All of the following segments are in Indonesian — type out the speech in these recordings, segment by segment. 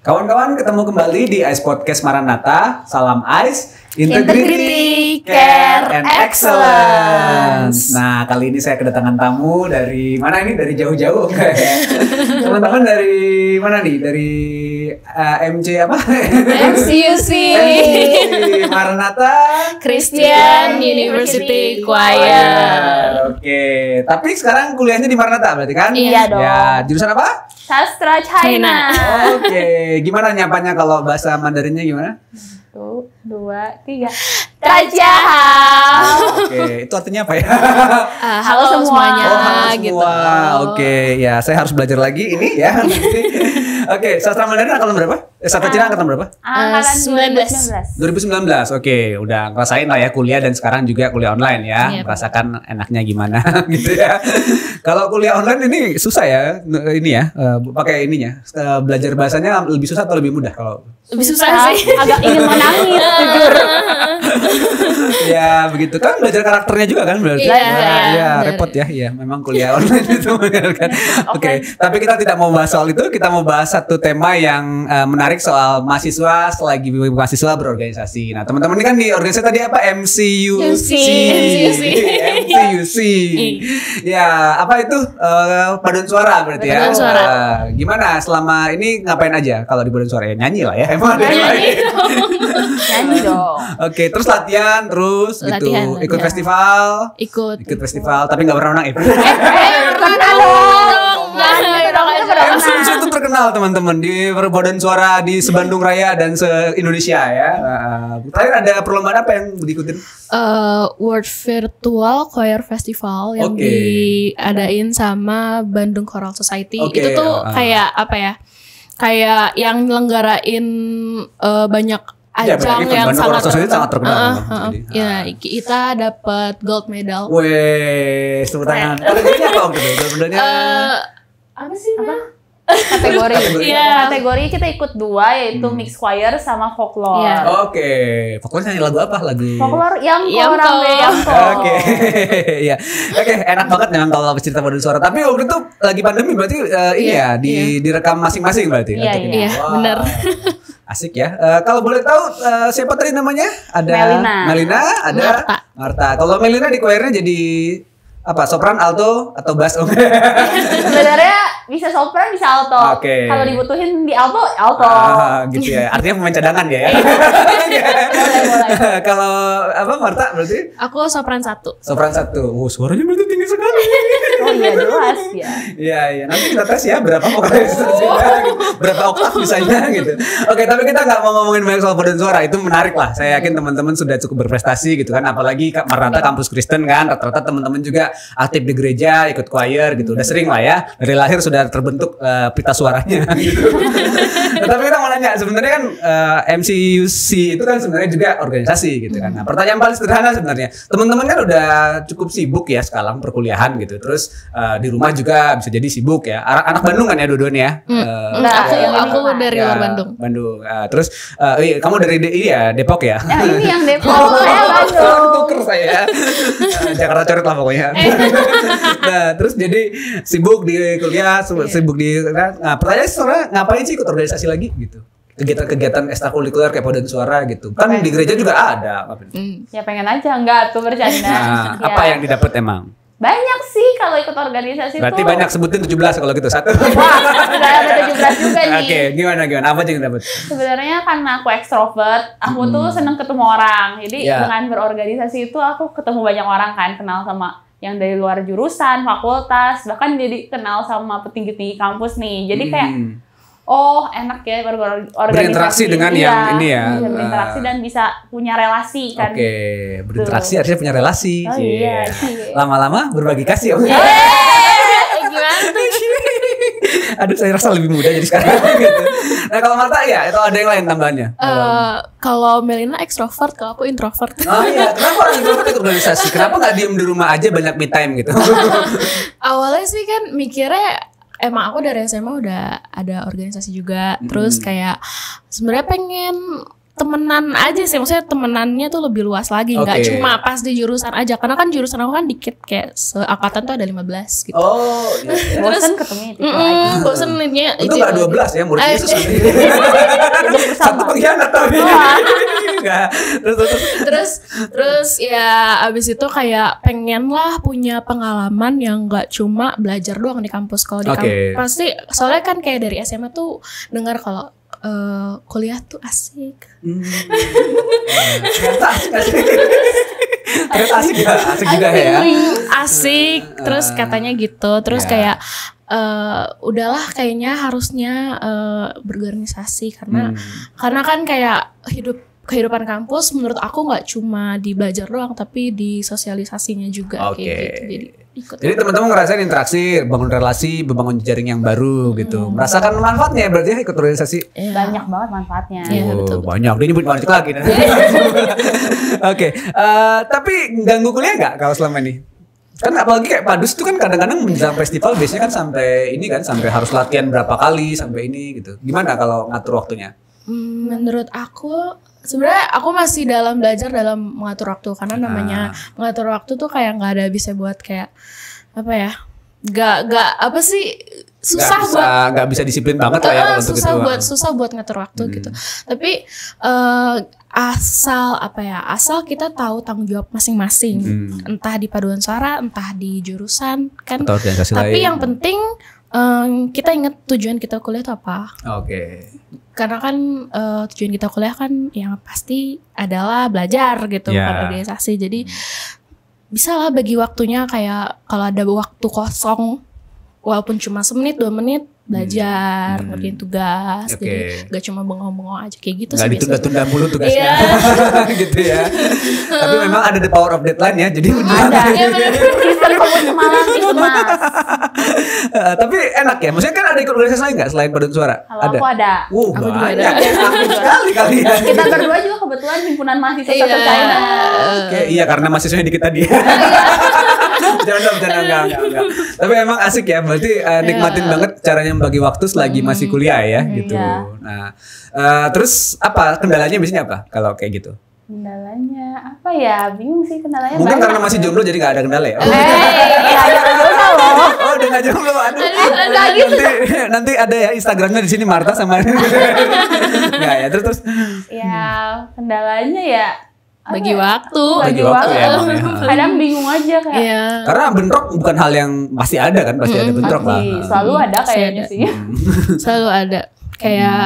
Kawan-kawan, ketemu kembali di Ice Podcast Maranatha. Salam Ice, Integrity, Care, and Excellence. Nah, kali ini saya kedatangan tamu dari mana ini? Dari jauh-jauh. Teman-teman dari mana nih? Dari MC apa? MCUC Maranatha Christian University Choir. Oke, tapi sekarang kuliahnya di Maranatha berarti kan? Iya dong. Ya, jurusan apa? Sastra China. Oke, gimana nyapanya kalau bahasa Mandarinnya gimana? 1, 2, 3. Trajahal. Oke, itu artinya apa ya? Halo semuanya, Oh, halo semua. gitu. Oke, ya saya harus belajar lagi ini ya. Oke, sastra Mandarin angkatan berapa? Sastra Cina angkatan berapa? Angkatan 19. 2019. Oke, udah ngerasain lah ya kuliah dan sekarang juga kuliah online ya. Yep. Merasakan enaknya gimana gitu ya. Kalau kuliah online ini susah ya, ini ya, pakai ininya. Belajar bahasanya lebih susah atau lebih mudah kalau? Lebih susah sih. Agak ingin menangis, jujur. Ya begitu kan, belajar karakternya juga kan berarti. Iya, Ya, benar. repot ya. Iya, memang kuliah online itu kan. Oke, tapi kita tidak mau bahas soal itu, kita mau bahas satu tema yang menarik soal mahasiswa selagi mahasiswa berorganisasi. Nah, teman-teman ini kan di organisasi tadi apa? MCUC. MCUC. Ya, apa itu? Paduan suara berarti ya. Paduan suara. Gimana selama ini ngapain aja kalau di paduan suara ya? Nyanyi lah ya. Emang ada yang lain. Nyanyi dong. Oke, terus latihan terus gitu. Latihan. Ikut festival. Ikut Festival tapi nggak pernah menang ya. Pernah dong. MCUC itu terkenal teman-teman di perpaduan suara di sebandung Raya dan se-Indonesia ya. Terakhir ada perlombaan apa yang diikutin? World Virtual Choir Festival yang Oke. diadain sama Bandung Choral Society. Oke, Itu tuh kayak apa ya? Kayak yang nelenggarain banyak Ya, ajang berarti yang Bandung Choral Society sangat terkenal. Jadi, Ya, kita dapat gold medal. Weh, tepuk tangan. Kategorinya apa waktu itu? Sebenarnya Apa sih? Kategori. Iya. Kategori kita ikut 2, yaitu mixed choir sama folklore. Iya. oke. Pokoknya nyanyi lagu apa? Lagu Folklore yang Yamko. rambe Yamko. Oke, iya, oke, enak banget memang kalau cerita paduan suara. Tapi waktu itu lagi pandemi berarti ini ya direkam masing-masing berarti. Iya, untuk ini. iya, benar. Asik ya. Kalau boleh tahu siapa tadi namanya? Ada Melina. ada Marta. Kalau Melina di choirnya jadi apa? Sopran, alto, atau bass? Sebenarnya bisa sopran, bisa alto. Oke. Kalau dibutuhin di alto, alto. Gitu ya. Artinya pemain cadangan ya. Boleh. Kalau apa Marta berarti? Aku sopran 1. Sopran 1. Suaranya berarti tinggi sekali. Oh iya, jelas ya. Iya, iya. Nanti kita tes ya berapa vokalisasinya, gitu. Berapa oktav bisanya gitu. Oke, tapi kita nggak mau ngomongin banyak soal paduan suara. Itu menarik lah. Saya yakin teman-teman sudah cukup berprestasi gitu kan. Apalagi Maranatha kampus Kristen kan. Rata-rata teman-teman juga aktif di gereja, ikut choir gitu. Udah sering lah ya. Dari lahir sudah terbentuk pita suaranya gitu. Tapi kita mau nanya, sebenarnya kan MCUC itu kan sebenarnya juga organisasi gitu kan. Nah, pertanyaan paling sederhana sebenarnya. Teman-teman kan udah cukup sibuk ya sekarang perkuliahan gitu. Terus di rumah juga bisa jadi sibuk ya. Anak Bandung kan ya dua-duanya ya. Aku dari luar Bandung. Bandung. Terus iya, kamu dari Depok ya. Nah, ini yang Depok, saya Bandung. Tuker saya. Jakarta coret lah pokoknya. Nah, terus jadi sibuk di kuliah, sibuk di nah, pertanyaan sebenarnya ngapain sih ikut organisasi lagi gitu? Kegiatan-kegiatan ekstrakurikuler kayak paduan suara gitu. Kan di gereja juga ada. Ya pengen aja, enggak tuh bercanda. Nah, Ya. apa yang didapat emang? Banyak sih kalau ikut organisasi Berarti tuh. banyak, sebutin 17 kalau gitu. Satu. Wah, udah ada 17 juga nih. Oke, gimana? Apa aja yang dapat? Sebenarnya karena aku ekstrovert, aku tuh seneng ketemu orang. Jadi Ya. dengan berorganisasi itu aku ketemu banyak orang kan, kenal sama yang dari luar jurusan, fakultas, bahkan jadi kenal sama petinggi-tinggi kampus nih. Jadi kayak oh enak ya berorganisasi. Berinteraksi dengan yang ini ya. Bisa berinteraksi dan bisa punya relasi kan. Oke, berinteraksi artinya punya relasi. Oh iya sih. Lama-lama berbagi kasih. Oke. Gimana tuh? Aduh, saya rasa lebih mudah jadi sekarang gitu. Nah, kalau Marta ya, itu ada yang lain tambahannya? Kalau Melina ekstrovert, kalau aku introvert. Oh iya, kenapa orang introvert ikut organisasi? Kenapa nggak diem di rumah aja banyak me time gitu? Awalnya sih kan mikirnya emang aku dari SMA udah ada organisasi juga. Terus kayak sebenarnya pengen temenan aja sih, maksudnya temenannya tuh lebih luas lagi, nggak Oke. cuma pas di jurusan aja, karena kan jurusan aku kan dikit, kayak seangkatan tuh ada 15 gitu. Oh, iya. Bosen ketemu itu lagi. Bosen liatnya Untung gak 12 ya, murid Yesus nanti. Satu pengkhianat tapi. Enggak. Terus ya abis itu kayak pengen lah punya pengalaman yang nggak cuma belajar doang di kampus. Kalau di Oke. kampus pasti, soalnya kan kayak dari SMA tuh dengar kalau kuliah tuh asik. Ternyata asik ya, asik juga ya. Asik, terus katanya gitu. Terus Ya. kayak udahlah kayaknya harusnya berorganisasi karena kan kayak kehidupan kampus menurut aku nggak cuma di belajar doang tapi di sosialisasinya juga Oke. kayak gitu. Jadi ikut. Jadi teman-teman ngerasain interaksi, bangun relasi, membangun jejaring yang baru gitu. Merasakan manfaatnya berarti ya ikut organisasi. Iya. Banyak banget manfaatnya. Iya, Oh, betul. banyak. Dia nyebut banyak lagi. Oke, tapi ganggu kuliah nggak kalau selama ini? Kan apalagi kayak Padus tuh kan kadang-kadang menjelang festival biasanya kan sampai ini kan sampai harus latihan berapa kali sampai ini gitu. Gimana kalau ngatur waktunya? Menurut aku sebenarnya aku masih dalam belajar dalam mengatur waktu karena namanya mengatur waktu tuh kayak nggak ada bisa buat kayak apa ya, nggak apa sih, susah buat Nggak bisa disiplin banget lah ya kalau untuk itu. susah buat ngatur waktu gitu. Tapi asal kita tahu tanggung jawab masing-masing, entah di paduan suara, entah di jurusan kan. Atau organisasi Tapi lain. yang penting kita ingat tujuan kita kuliah itu apa. Oke. Karena kan tujuan kita kuliah kan yang pasti adalah belajar gitu, Ya. bukan organisasi. Jadi bisa lah bagi waktunya, kayak kalau ada waktu kosong walaupun cuma semenit 2 menit belajar, ngerjain tugas. Oke. Jadi gak cuma bengong-bengong aja kayak gitu Nggak sih biasanya. ditunda-tunda mulu tugasnya. Iya. Gitu ya. Tapi memang ada the power of deadline ya. Jadi Ada. Iya, bener. Kristen komut malam itu mas. tapi enak ya. Maksudnya kan ada ikut organisasi lain nggak selain paduan suara? Kalau aku ada. Aku juga banyak. ada. Aktif sekali kalian. Kita berdua juga kebetulan himpunan mahasiswa Iya. China. Oke, iya karena mahasiswanya dikit tadi. Jangan. Tapi emang asik ya. Berarti nikmatin banget caranya membagi waktu selagi masih kuliah ya gitu. Iya. Nah, terus apa kendalanya biasanya apa kalau kayak gitu? Kendalanya apa ya? Bingung sih kendalanya. Mungkin banyak. karena masih jomblo jadi nggak ada kendala ya. Ada loh. Oh, udah nggak jomblo. Aduh. Nanti ada ya Instagramnya di sini Marta sama. Nggak ya. Terus. Ya kendalanya ya apa Bagi ya? waktu. Bagi waktu ya, emang ya. Kadang bingung aja kayak. Iya. Karena bentrok bukan hal yang pasti ada kan, pasti ada bentrok lah. Pasti selalu ada Pasti kayaknya ada. sih. Selalu ada kayak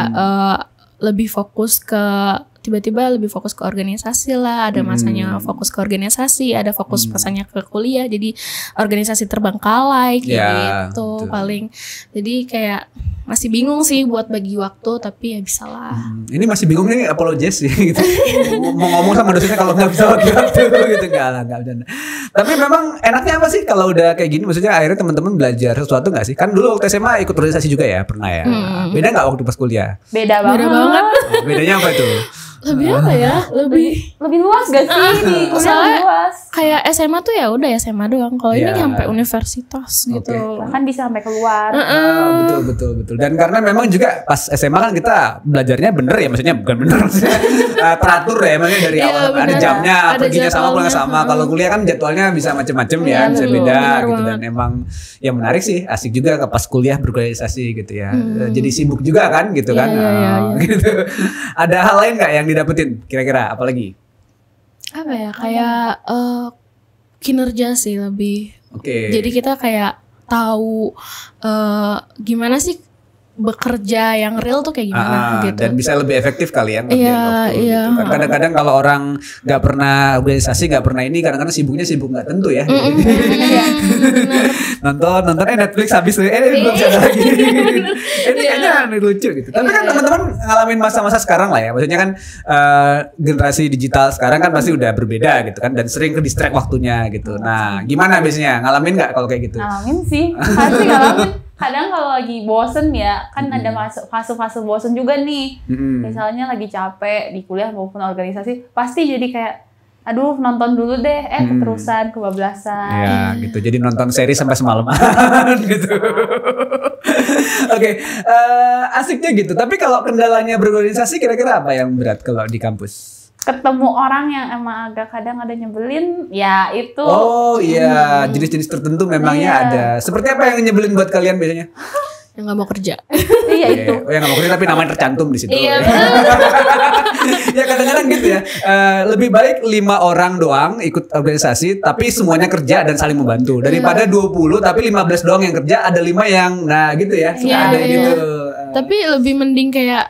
lebih fokus ke tiba-tiba lebih fokus ke organisasi lah, ada masanya fokus ke organisasi, ada fokus masanya ke kuliah, jadi organisasi terbengkalai kayak Ya, gitu betul. paling. Jadi kayak masih bingung sih buat bagi waktu, tapi ya bisa lah. Ini masih bingung nih apologies sih gitu. Mau ngomong sama dosennya kalau nggak bisa bagi waktu gitu nggak bercanda. Tapi memang enaknya apa sih kalau udah kayak gini? Maksudnya akhirnya teman-teman belajar sesuatu nggak sih? Kan dulu waktu SMA ikut organisasi juga ya pernah ya. Beda nggak waktu pas kuliah? Beda Beda banget. banget. Bedanya apa itu? Lebih apa ya? Lebih Lebih luas gak sih di kuliah Soalnya lebih luas. kayak SMA tuh ya udah SMA doang. Kalau ini Ya. sampai universitas gitu. Bahkan bisa sampai keluar. Betul. Dan karena memang juga pas SMA kan kita belajarnya bener ya, maksudnya bukan bener maksudnya teratur ya, maksudnya dari Iya, awal ada bener. jamnya, Ada perginya sama, pulangnya jadwalnya. sama. Kalau kuliah kan jadwalnya bisa macam-macam ya, Iya, bisa betul. beda Bener gitu. Dan banget. emang ya menarik sih, asik juga pas kuliah berorganisasi gitu ya. Jadi sibuk juga kan gitu kan. Iya. Gitu. Ada hal lain nggak yang didapetin kira-kira apalagi? Apa ya, kayak kinerja sih lebih. Oke. Jadi kita kayak tahu gimana sih bekerja yang real tuh kayak gimana gitu. Dan bisa lebih efektif kali ya ngerjain Iya, waktu iya. gitu. Kan kadang-kadang kalau orang nggak pernah organisasi, nggak pernah ini, kadang-kadang sibuk nggak tentu ya. nonton Netflix habis belum ada lagi. Ini kayaknya lucu gitu. Tapi kan teman-teman ngalamin masa-masa sekarang lah ya. Maksudnya kan generasi digital sekarang kan pasti udah berbeda gitu kan, dan sering ke distract waktunya gitu. Nah, gimana biasanya ngalamin nggak kalau kayak gitu? Ngalamin sih, pasti ngalamin. Kadang kalau lagi bosen ya, kan ada fase-fase bosen juga nih. Misalnya lagi capek di kuliah maupun organisasi, pasti jadi kayak, aduh nonton dulu deh, keterusan, kebablasan. Ya gitu. Jadi nonton seri sampai semalaman gitu. Oke, asiknya gitu. Tapi kalau kendalanya berorganisasi kira-kira apa yang berat kalau di kampus? Ketemu orang yang emang agak kadang ada nyebelin, ya itu. Oh iya, jenis-jenis tertentu memangnya Iya. ada. Seperti apa yang nyebelin buat kalian biasanya? Yang nggak mau kerja. Iya itu. Oh yang nggak mau kerja tapi namanya tercantum di situ. Iya. Ya kadang-kadang gitu ya. Lebih baik 5 orang doang ikut organisasi tapi semuanya kerja dan saling membantu daripada 20 tapi 15 doang yang kerja ada 5 yang nah gitu ya. Suka Iya, ada iya. gitu. Tapi lebih mending kayak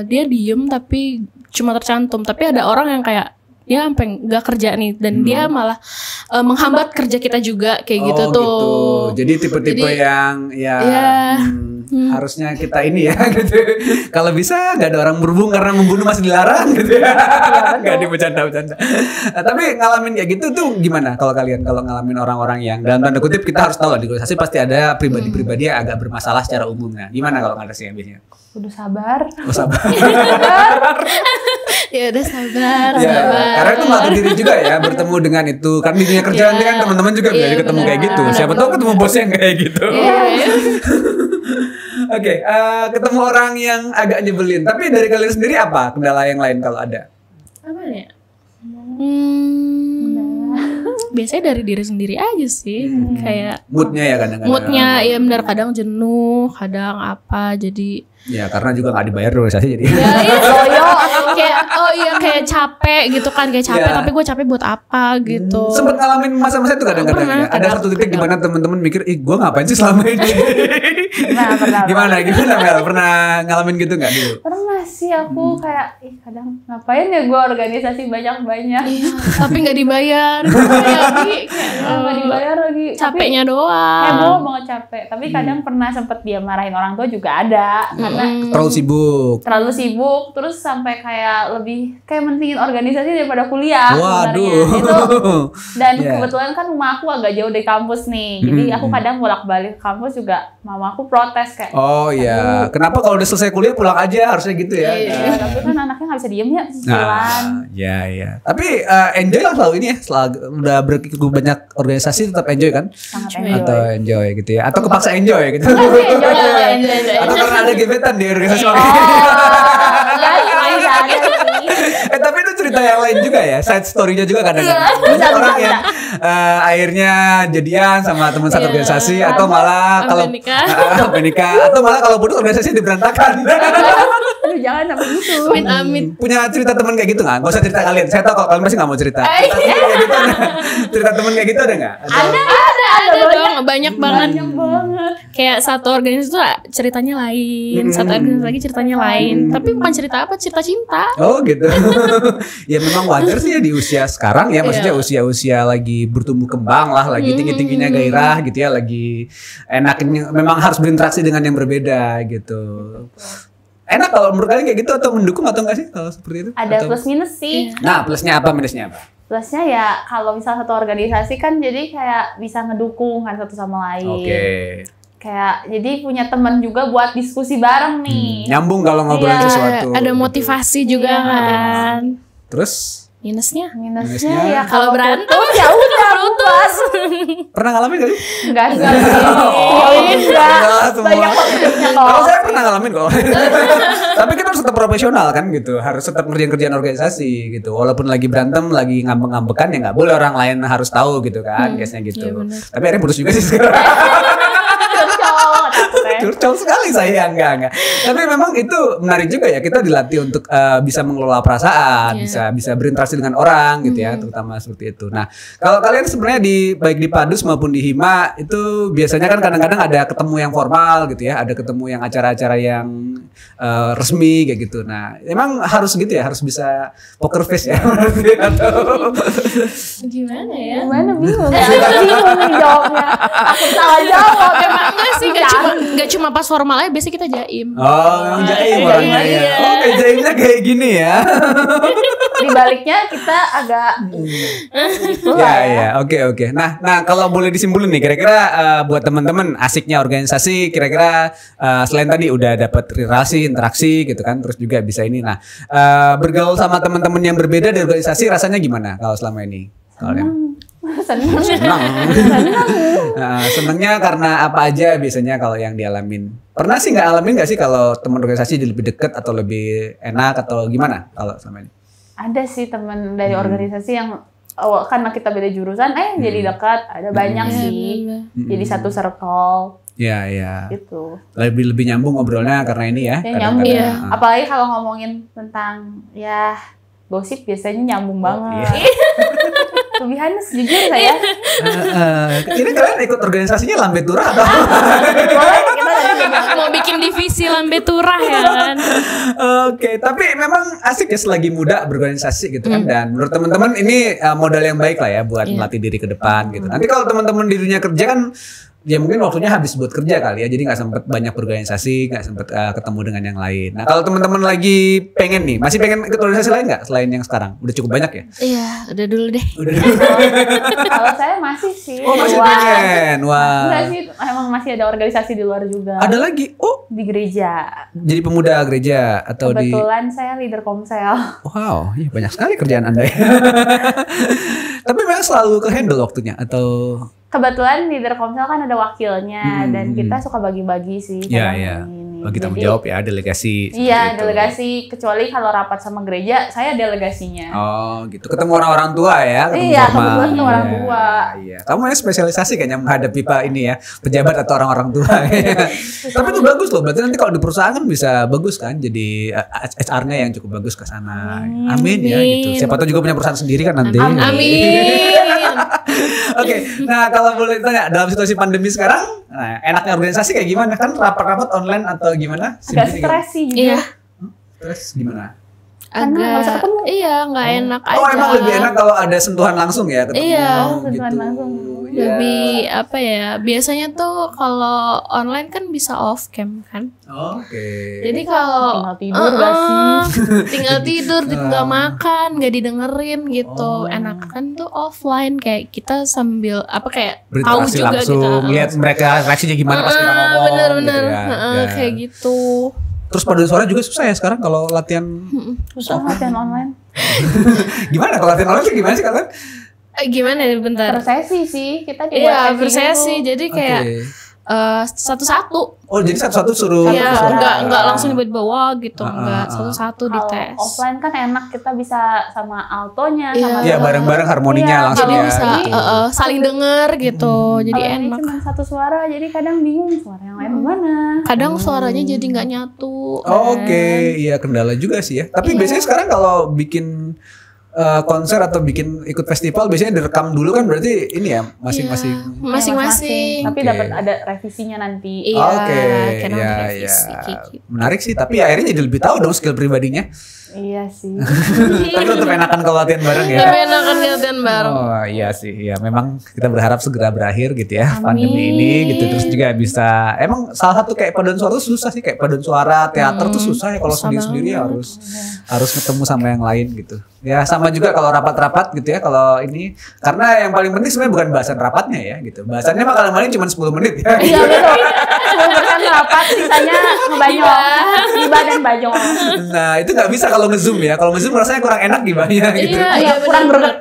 dia diem tapi cuma tercantum. Tapi ada orang yang kayak dia sampai nggak kerja nih dan dia malah menghambat kerja kita juga kayak gitu Oh, tuh. gitu. Jadi tipe-tipe Jadi, yang ya ya. harusnya kita ini ya gitu. Kalau bisa nggak ada orang berhubung karena membunuh masih dilarang gitu ya. Nggak bercanda-bercanda. Nah, tapi ngalamin kayak gitu tuh gimana kalau kalian kalau ngalamin orang-orang yang dalam tanda kutip kita harus tahu lah di organisasi pasti ada pribadi-pribadi yang agak bermasalah secara umum. Nah, gimana kalau ngadasinya biasanya? Kudu sabar. Oh, sabar. Ya udah sabar, Ya, sabar. karena itu melatih diri juga ya bertemu dengan itu. Kan di dunia kerjaan Iya. kan teman-teman juga bisa Iya, ketemu kayak benar. gitu. Siapa tahu ketemu bos yang kayak gitu. Iya. Oke, ketemu orang yang agak nyebelin. Tapi dari kalian sendiri apa kendala yang lain kalau ada? Apa ya? Biasanya dari diri sendiri aja sih. Kayak Moodnya ya kadang-kadang. moodnya ya benar kadang jenuh, kadang apa jadi Ya karena juga nggak dibayar organisasi jadi. ya iya kayak kayak capek gitu kan kayak capek Iya. tapi gue capek buat apa gitu. Sempet ngalamin masa-masa itu kadang-kadang Pernah, ya. Ada kadang. satu titik di mana teman-teman mikir, ih gue ngapain sih selama ini? Pernah. Gimana Mel? Pernah ngalamin gitu nggak dulu? Pernah sih aku kayak kadang ngapain ya gue organisasi banyak-banyak. Iya, tapi nggak dibayar. Jadi kayak Nggak dibayar lagi. capeknya Tapi doang. heboh banget capek. Tapi kadang pernah sempet dia marahin orang tua juga ada. Karena Terlalu sibuk. terlalu sibuk terus sampai kayak lebih kayak mentingin organisasi daripada kuliah sebenarnya. Waduh. Itu dan Iya. kebetulan kan rumah aku agak jauh dari kampus nih. Jadi aku kadang bolak-balik ke kampus juga mama aku protes kayak Oh iya, kenapa kalau udah selesai kuliah pulang aja harusnya gitu ya? "Ya, tapi kan anaknya nggak bisa diem ya cicilan." Nah, ya. Tapi enjoy lah selalu ini ya. Udah berikut banyak organisasi tetap enjoy kan? Sangat Enjoy. Atau enjoy gitu ya? Atau kepaksa enjoy gitu? enjoy. Atau karena ada gebetan di organisasi? Ya, bisa aja sih. Tapi itu cerita yang lain juga ya, side story-nya juga kadang-kadang. Iya, Banyak orang bisa. yang akhirnya jadian sama teman satu Iya. organisasi atau malah Sampai kalau nikah. sampai nikah atau malah kalau putus organisasi diberantakan. Aduh, jangan sampai gitu. Amit-amit. Punya cerita teman kayak gitu nggak? Gak usah cerita kalian. Saya tahu kalau kalian pasti nggak mau cerita. Cerita teman kayak gitu ada nggak? Ada dong, banyak banget. Banyak banget. Kayak satu organisasi tuh ceritanya lain, satu organisasi lagi ceritanya lain. Tapi bukan cerita apa, cerita cinta. Oh gitu. Ya memang wajar sih ya di usia sekarang ya, maksudnya usia-usia lagi bertumbuh kembang lah, lagi tinggi-tingginya gairah gitu ya, lagi enaknya memang harus berinteraksi dengan yang berbeda gitu. Enak kalau menurut kalian kayak gitu atau mendukung atau enggak sih kalau seperti itu? Ada Atau- plus minus sih. Nah, plusnya apa, minusnya apa? Plusnya ya kalau misal satu organisasi kan jadi kayak bisa ngedukung kan satu sama lain. Oke. Kayak jadi punya teman juga buat diskusi bareng nih. Nyambung kalau ngobrolin Iya, sesuatu. Ada motivasi juga Iya. kan. Terus Minusnya Minusnya Minusnya? ya kalau berantem ya udah putus. pernah ngalamin gak sih? enggak sih. Oh, Enggak. semua. Banyak konfliknya Kalau kok. saya pernah ngalamin kok. Tapi kita harus tetap profesional kan gitu. Harus tetap kerjaan organisasi gitu. Walaupun lagi berantem, lagi ngambek-ngambekan ya nggak boleh orang lain harus tahu gitu kan, case-nya gitu. iya benar. Tapi akhirnya putus juga sih sekarang. Curcol, takutnya. Curcol sekali saya enggak. Tapi memang itu menarik juga ya, kita dilatih untuk bisa mengelola perasaan, Iya. bisa berinteraksi dengan orang gitu ya, terutama seperti itu. Nah, kalau kalian sebenarnya baik di Padus maupun di Hima itu biasanya kan kadang-kadang ada ketemu yang formal gitu ya, ada ketemu yang acara-acara yang resmi kayak gitu. Nah, emang harus gitu ya, harus bisa poker face ya berarti, atau Gimana ya? Gimana bingung ya? Bingung nih jawabnya. Aku salah jawab. Emang enggak sih, enggak cuma pas formal aja, biasanya kita jaim. Oh, memang jaim Iya, orangnya ya. iya. Oh, kayak jaimnya kayak gini ya. Di baliknya kita agak gitu Ya, lah ya. ya, oke. Nah, kalau boleh disimpulin nih, kira-kira buat teman-teman asiknya organisasi, kira-kira selain tadi udah dapat relasi, interaksi gitu kan, terus juga bisa ini. Nah, bergaul sama teman-teman yang berbeda di organisasi rasanya gimana kalau selama ini? Kalian? seneng. Nah, senengnya karena apa aja biasanya kalau yang dialamin? Pernah sih alamin nggak sih kalau teman organisasi jadi lebih deket atau lebih enak atau gimana kalau sama ini? Ada sih teman dari organisasi yang karena kita beda jurusan, jadi dekat. Ada banyak sih. Jadi satu circle. Ya. Gitu. Lebih nyambung ngobrolnya karena ini ya. Nyambung. Apalagi kalau ngomongin tentang gosip biasanya nyambung banget. Lebih halus jujur saya. Ini kalian ikut organisasinya Lambe Turah atau? Boleh kita nanti Mau bikin divisi Lambe Turah ya kan. Oke, tapi memang asik ya selagi muda berorganisasi gitu kan. Dan menurut teman-teman ini modal yang baik lah ya buat melatih diri ke depan gitu. Nanti kalau teman-teman di dunia kerja kan ya mungkin waktunya habis buat kerja kali ya, jadi nggak sempet banyak berorganisasi, nggak sempet ketemu dengan yang lain. Nah kalau teman-teman lagi pengen nih, masih pengen ikut organisasi lain nggak selain yang sekarang? Udah cukup banyak ya? Iya, udah dulu deh. Kalau saya masih sih. Oh masih pengen, wah. Enggak sih, emang masih ada organisasi di luar juga. Ada lagi? Oh Di gereja. jadi pemuda gereja atau Kebetulan saya leader komsel. Wow, ya banyak sekali kerjaan Anda ya. Tapi memang selalu ke handle waktunya atau? Kebetulan leader komsel kan ada wakilnya dan kita suka bagi-bagi sih. Iya. Bagi tanggung jawab ya, delegasi. Iya, delegasi. Kecuali kalau rapat sama gereja, saya delegasinya. Oh gitu, ketemu orang-orang tua ya? Iya, kebetulan ketemu orang tua. Iya. Kamu ya spesialisasi kayaknya menghadapi ini ya, pejabat atau orang-orang tua. Tapi itu bagus loh, berarti nanti kalau di perusahaan kan bisa bagus kan, jadi HR-nya yang cukup bagus ke sana. Amin ya gitu. Siapa tahu juga punya perusahaan sendiri kan nanti. Amin. Oke, nah kalau boleh tanya, dalam situasi pandemi sekarang, enaknya organisasi kayak gimana? Kan rapat-rapat online atau gimana? Agak stres sih juga. Iya. Terus gimana? Karena nggak usah ketemu. Iya, nggak enak aja. Oh emang lebih enak kalau ada sentuhan langsung ya ketemu. Iya, sentuhan langsung. Lebih apa ya? Biasanya tuh kalau online kan bisa off cam kan. Oke. Jadi kalau Tinggal tidur gak sih? tinggal tidur, nggak makan, nggak didengerin gitu. Enakan tuh offline kayak kita sambil kayak tahu Berinteraksi juga langsung, kita. lihat mereka reaksinya gimana pas kita ngomong. Bener-bener gitu ya. kayak gitu. Terus paduan suara juga susah ya sekarang kalau latihan. Susah latihan online. Gimana kalau latihan online sih gimana sih kalian? Gimana ya bentar? Bersesi sih, kita dibuat Iya, sesi bersesi. gitu. Jadi kayak satu-satu. Oh jadi satu-satu suruh. Iya, suara. enggak langsung dibawa gitu, enggak satu-satu Kalau dites. offline kan enak, kita bisa sama altonya, Iya. sama Iya bareng-bareng harmoninya Iya, langsung Jadi ya. bisa gitu. saling denger gitu. Jadi Kalau ini enak. cuma satu suara, jadi kadang bingung suara yang lain gimana. Kadang suaranya jadi nggak nyatu. Oh, Oke, iya kendala juga sih ya. Tapi biasanya sekarang kalau bikin konser atau bikin ikut festival biasanya direkam dulu kan, berarti ini ya masing-masing. Masing-masing. Tapi Oke. dapat ada revisinya nanti. Iya, Oke, karena ya, revisi ya. kayak gitu. Menarik sih, tapi akhirnya jadi lebih tahu dong skill pribadinya. Iya sih. Tapi tetap enakan kalau latihan bareng ya. Tapi enakan latihan bareng. Oh iya sih, ya memang kita berharap segera berakhir gitu ya pandemi ini gitu, terus juga bisa. Emang salah satu kayak paduan suara tuh susah sih, kayak paduan suara teater tuh susah ya kalau sendiri-sendiri harus ketemu sama yang lain gitu. Ya sama juga kalau rapat-rapat gitu ya, kalau ini karena yang paling penting sebenarnya bukan bahasan rapatnya ya gitu. Bahasannya mah kalau paling cuma 10 menit ya. Iya betul. 10% rapat, sisanya ngebanyol. Gibah dan bajong. Nah itu nggak bisa kalau nge-zoom ya. Kalau nge-zoom rasanya kurang enak gimana gitu. Iya, Kurang greget.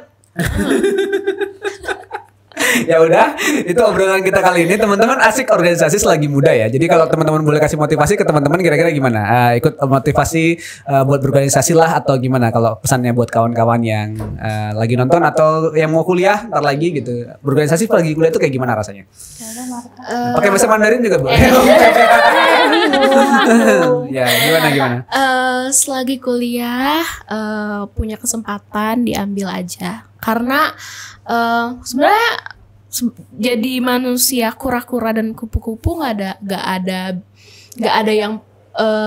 Ya udah, itu obrolan kita kali ini. Teman-teman, asik organisasi selagi muda ya. Jadi kalau teman-teman boleh kasih motivasi ke teman-teman, kira-kira gimana? Ikut motivasi buat berorganisasi lah atau gimana? Kalau pesannya buat kawan-kawan yang lagi nonton atau yang mau kuliah ntar lagi gitu. Berorganisasi lagi kuliah itu kayak gimana rasanya? Pakai bahasa Mandarin juga boleh. Ya, gimana? Selagi kuliah punya kesempatan diambil aja. Karena sebenarnya jadi manusia kura-kura dan kupu-kupu nggak ada yang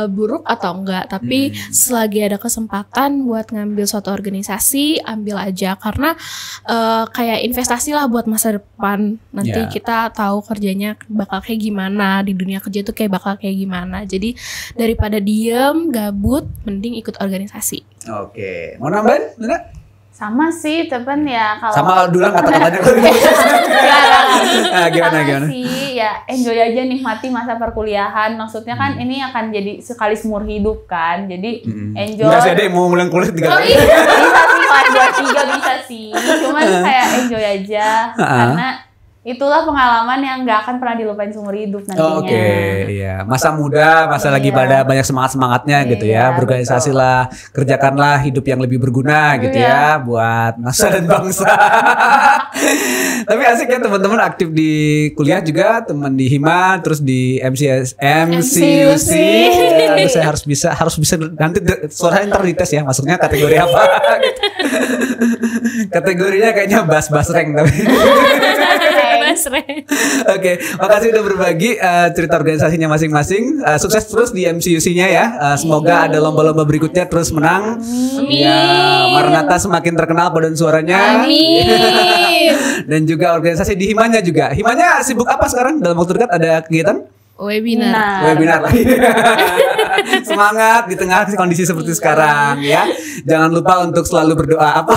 buruk atau enggak, tapi selagi ada kesempatan buat ngambil suatu organisasi, ambil aja karena kayak investasi lah buat masa depan. Nanti kita tahu kerjanya bakal kayak gimana, di dunia kerja tuh kayak bakal kayak gimana. Jadi daripada diem gabut, mending ikut organisasi. Oke, mau nambahin? Nana? Sama sih, tapi ya kalau Sama dulu kata-katanya. Gimana? sih ya enjoy aja, nikmati masa perkuliahan. Maksudnya kan ini akan jadi sekali seumur hidup kan, jadi enjoy. Enggak sih, ada yang mau ngulang kuliah 3 kali. Bisa sih kelas 2-3 bisa sih. Cuman kayak enjoy aja. Karena itulah pengalaman yang gak akan pernah dilupain seumur hidup nantinya. Oke, iya. Masa muda, masa lagi pada banyak semangat-semangatnya gitu ya. Berorganisasi lah, kerjakanlah hidup yang lebih berguna gitu ya buat masa dan bangsa. Tapi asik ya teman-teman, aktif di kuliah juga, teman di Hima, terus di MCUC. Aduh, saya harus bisa nanti suaranya ntar dites ya, masuknya kategori apa. Kategorinya kayaknya bass rank tapi. Oke, makasih udah berbagi cerita organisasinya masing-masing. Sukses terus di MCUC-nya ya. Semoga ada lomba-lomba berikutnya terus menang. Ya, Maranatha semakin terkenal paduan suaranya. Amin. Dan juga organisasi di Himanya juga. Himanya sibuk apa sekarang? Dalam waktu dekat ada kegiatan? Webinar lagi. Semangat di tengah kondisi seperti sekarang ya. Jangan lupa untuk selalu berdoa apa.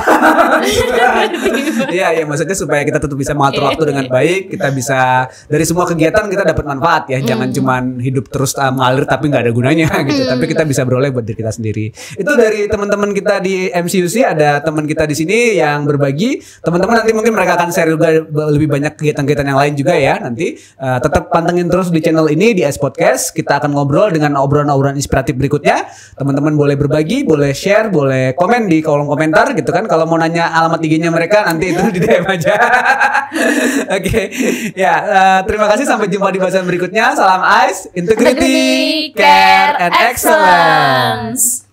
Iya, maksudnya supaya kita tetap bisa mengatur waktu dengan baik, kita bisa dari semua kegiatan kita dapat manfaat ya. Jangan cuman hidup terus mengalir tapi nggak ada gunanya gitu. Tapi kita bisa beroleh buat diri kita sendiri. Itu dari teman-teman kita di MCUC, ada teman kita di sini yang berbagi. Teman-teman nanti mungkin mereka akan share juga lebih banyak kegiatan-kegiatan yang lain juga ya. Nanti tetap pantengin terus di channel ini di S Podcast. Kita akan ngobrol dengan obrolan-obrolan inspiratif berikutnya. Teman-teman boleh berbagi, boleh share, boleh komen di kolom komentar gitu kan. Kalau mau nanya alamat IG-nya mereka nanti itu di DM aja. Oke. Ya, terima kasih, sampai jumpa di bahasan berikutnya. Salam ICE, Integrity, Care and Excellence.